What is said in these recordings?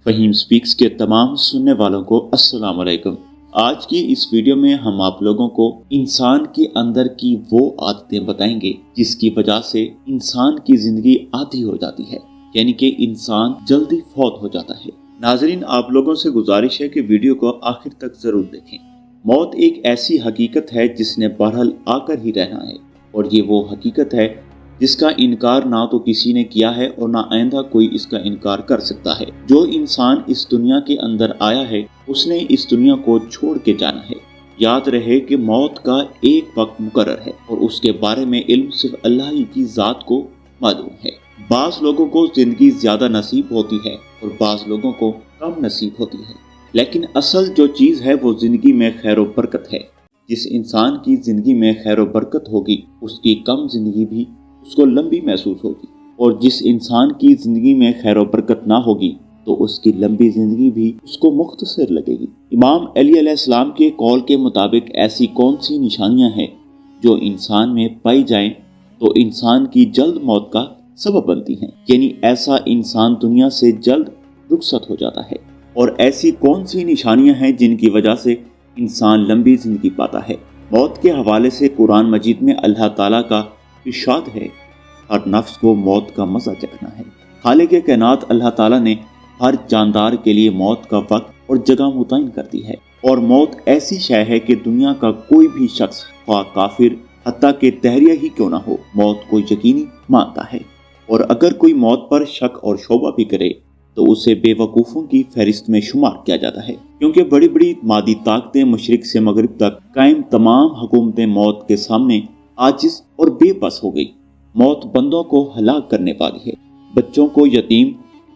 Fahim specs کے تمام سننے والوں کو السلام علیکم۔ آج کی اس ویڈیو میں ہم آپ لوگوں کو انسان کے اندر کی وہ عادتیں بتائیں گے جس کی وجہ سے انسان کی زندگی آدھی ہو جاتی ہے، یعنی کہ انسان جلدی فوت ہو جاتا ہے۔ ناظرین، آپ لوگوں سے گزارش ہے کہ ویڈیو کو آخر تک ضرور دیکھیں۔ موت ایک ایسی حقیقت ہے جس نے بہرحال آ کر ہی رہنا ہے، اور یہ وہ حقیقت ہے جس کا انکار نہ تو کسی نے کیا ہے اور نہ آئندہ کوئی اس کا انکار کر سکتا ہے۔ جو انسان اس دنیا کے اندر آیا ہے اس نے اس دنیا کو چھوڑ کے جانا ہے۔ یاد رہے کہ موت کا ایک وقت مقرر ہے اور اس کے بارے میں علم صرف اللہ ہی کی ذات کو معلوم ہے۔ بعض لوگوں کو زندگی زیادہ نصیب ہوتی ہے اور بعض لوگوں کو کم نصیب ہوتی ہے، لیکن اصل جو چیز ہے وہ زندگی میں خیر و برکت ہے۔ جس انسان کی زندگی میں خیر و برکت ہوگی اس کی کم زندگی بھی اس کو لمبی محسوس ہوگی، اور جس انسان کی زندگی میں خیر و برکت نہ ہوگی تو اس کی لمبی زندگی بھی اس کو مختصر لگے گی۔ امام علی علیہ السلام کے قول کے مطابق ایسی کون سی نشانیاں ہیں جو انسان میں پائی جائیں تو انسان کی جلد موت کا سبب بنتی ہیں، یعنی ایسا انسان دنیا سے جلد رخصت ہو جاتا ہے، اور ایسی کون سی نشانیاں ہیں جن کی وجہ سے انسان لمبی زندگی پاتا ہے۔ موت کے حوالے سے قرآن مجید میں اللہ تعالیٰ کا ارشاد ہے، ہر نفس کو موت کا مزہ چکھنا ہے۔ خالق کائنات اللہ تعالیٰ نے ہر جاندار کے لیے موت کا وقت اور جگہ متعین کر دی ہے، اور موت ایسی شے ہے کہ دنیا کا کوئی بھی شخص خواہ کافر حتیٰ کہ تحریہ ہی کیوں نہ ہو موت کو یقینی مانتا ہے، اور اگر کوئی موت پر شک اور شبہ بھی کرے تو اسے بے وقوفوں کی فہرست میں شمار کیا جاتا ہے، کیونکہ بڑی بڑی مادی طاقتیں مشرق سے مغرب تک قائم تمام حکومتیں موت کے سامنے عاجز اور بے بس ہو گئی۔ موت بندوں کو ہلاک کرنے والی ہے، بچوں کو یتیم،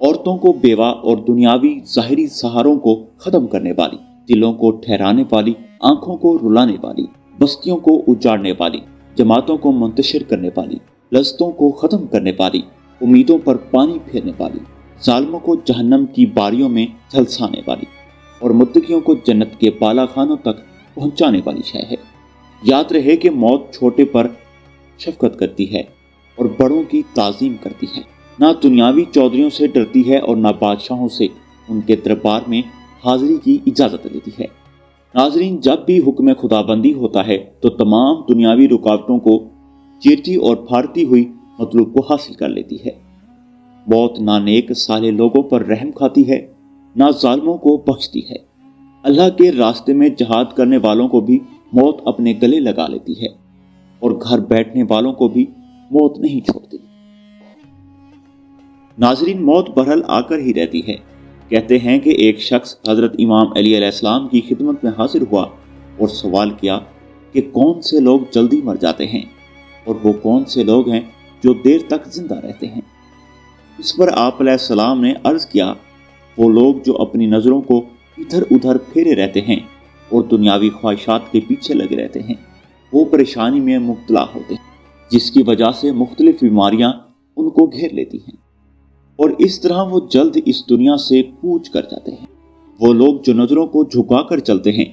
عورتوں کو بیوہ اور دنیاوی ظاہری سہاروں کو ختم کرنے والی، دلوں کو ٹھہرانے والی، آنکھوں کو رلانے والی، بستیوں کو اجاڑنے والی، جماعتوں کو منتشر کرنے والی، لذتوں کو ختم کرنے والی، امیدوں پر پانی پھیرنے والی، ظالموں کو جہنم کی باریوں میں جھلسانے والی، اور متقیوں کو جنت کے بالا خانوں تک پہنچانے والی شے ہے۔ یاد رہے کہ موت چھوٹے پر شفقت کرتی ہے اور بڑوں کی تعظیم کرتی ہے، نہ دنیاوی چودھریوں سے ڈرتی ہے اور نہ بادشاہوں سے ان کے دربار میں حاضری کی اجازت لیتی ہے۔ ناظرین، جب بھی حکم خدا بندی ہوتا ہے تو تمام دنیاوی رکاوٹوں کو چیرتی اور پھاڑتی ہوئی مطلوب کو حاصل کر لیتی ہے۔ موت نہ نیک صالح لوگوں پر رحم کھاتی ہے نہ ظالموں کو بخشتی ہے۔ اللہ کے راستے میں جہاد کرنے والوں کو بھی موت اپنے گلے لگا لیتی ہے، اور گھر بیٹھنے والوں کو بھی موت نہیں چھوڑتی۔ ناظرین، موت بہرحال آ کر ہی رہتی ہے۔ کہتے ہیں کہ ایک شخص حضرت امام علی علیہ السلام کی خدمت میں حاضر ہوا اور سوال کیا کہ کون سے لوگ جلدی مر جاتے ہیں اور وہ کون سے لوگ ہیں جو دیر تک زندہ رہتے ہیں۔ اس پر آپ علیہ السلام نے عرض کیا، وہ لوگ جو اپنی نظروں کو ادھر ادھر پھیرے رہتے ہیں اور دنیاوی خواہشات کے پیچھے لگے رہتے ہیں، وہ پریشانی میں مبتلا ہوتے ہیں، جس کی وجہ سے مختلف بیماریاں ان کو گھیر لیتی ہیں، اور اس طرح وہ جلد اس دنیا سے کوچ کر جاتے ہیں۔ وہ لوگ جو نظروں کو جھکا کر چلتے ہیں،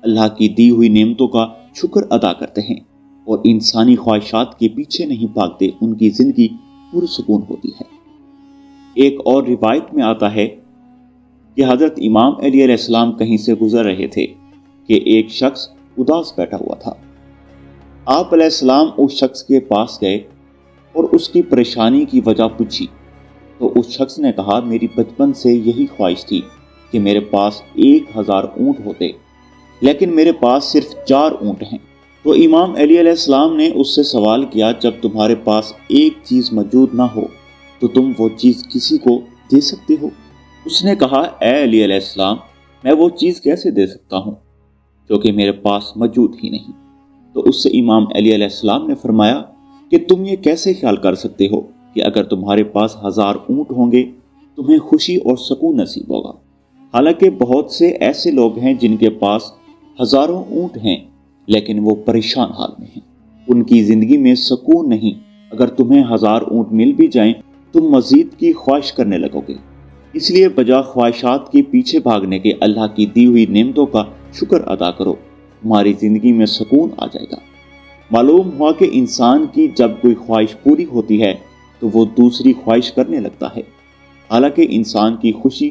اللہ کی دی ہوئی نعمتوں کا شکر ادا کرتے ہیں اور انسانی خواہشات کے پیچھے نہیں بھاگتے، ان کی زندگی پرسکون ہوتی ہے۔ ایک اور روایت میں آتا ہے کہ حضرت امام علی علیہ السلام کہیں سے گزر رہے تھے کہ ایک شخص اداس بیٹھا ہوا تھا۔ آپ علیہ السلام اس شخص کے پاس گئے اور اس کی پریشانی کی وجہ پوچھی، تو اس شخص نے کہا، میری بچپن سے یہی خواہش تھی کہ میرے پاس 1000 اونٹ ہوتے، لیکن میرے پاس صرف 4 اونٹ ہیں۔ تو امام علی علیہ السلام نے اس سے سوال کیا، جب تمہارے پاس ایک چیز موجود نہ ہو تو تم وہ چیز کسی کو دے سکتے ہو؟ اس نے کہا، اے علی علیہ السلام، میں وہ چیز کیسے دے سکتا ہوں جو کہ میرے پاس موجود ہی نہیں؟ تو اس سے امام علی علیہ السلام نے فرمایا کہ تم یہ کیسے خیال کر سکتے ہو کہ اگر تمہارے پاس 1000 اونٹ ہوں گے تمہیں خوشی اور سکون نصیب ہوگا؟ حالانکہ بہت سے ایسے لوگ ہیں جن کے پاس ہزاروں اونٹ ہیں لیکن وہ پریشان حال میں ہیں، ان کی زندگی میں سکون نہیں۔ اگر تمہیں 1000 اونٹ مل بھی جائیں تم مزید کی خواہش کرنے لگو گے۔ اس لیے بجا خواہشات کے پیچھے بھاگنے کے اللہ کی دی ہوئی نعمتوں کا شکر ادا کرو، تمہاری زندگی میں سکون آ جائے گا۔ معلوم ہوا کہ انسان کی جب کوئی خواہش پوری ہوتی ہے تو وہ دوسری خواہش کرنے لگتا ہے، حالانکہ انسان کی خوشی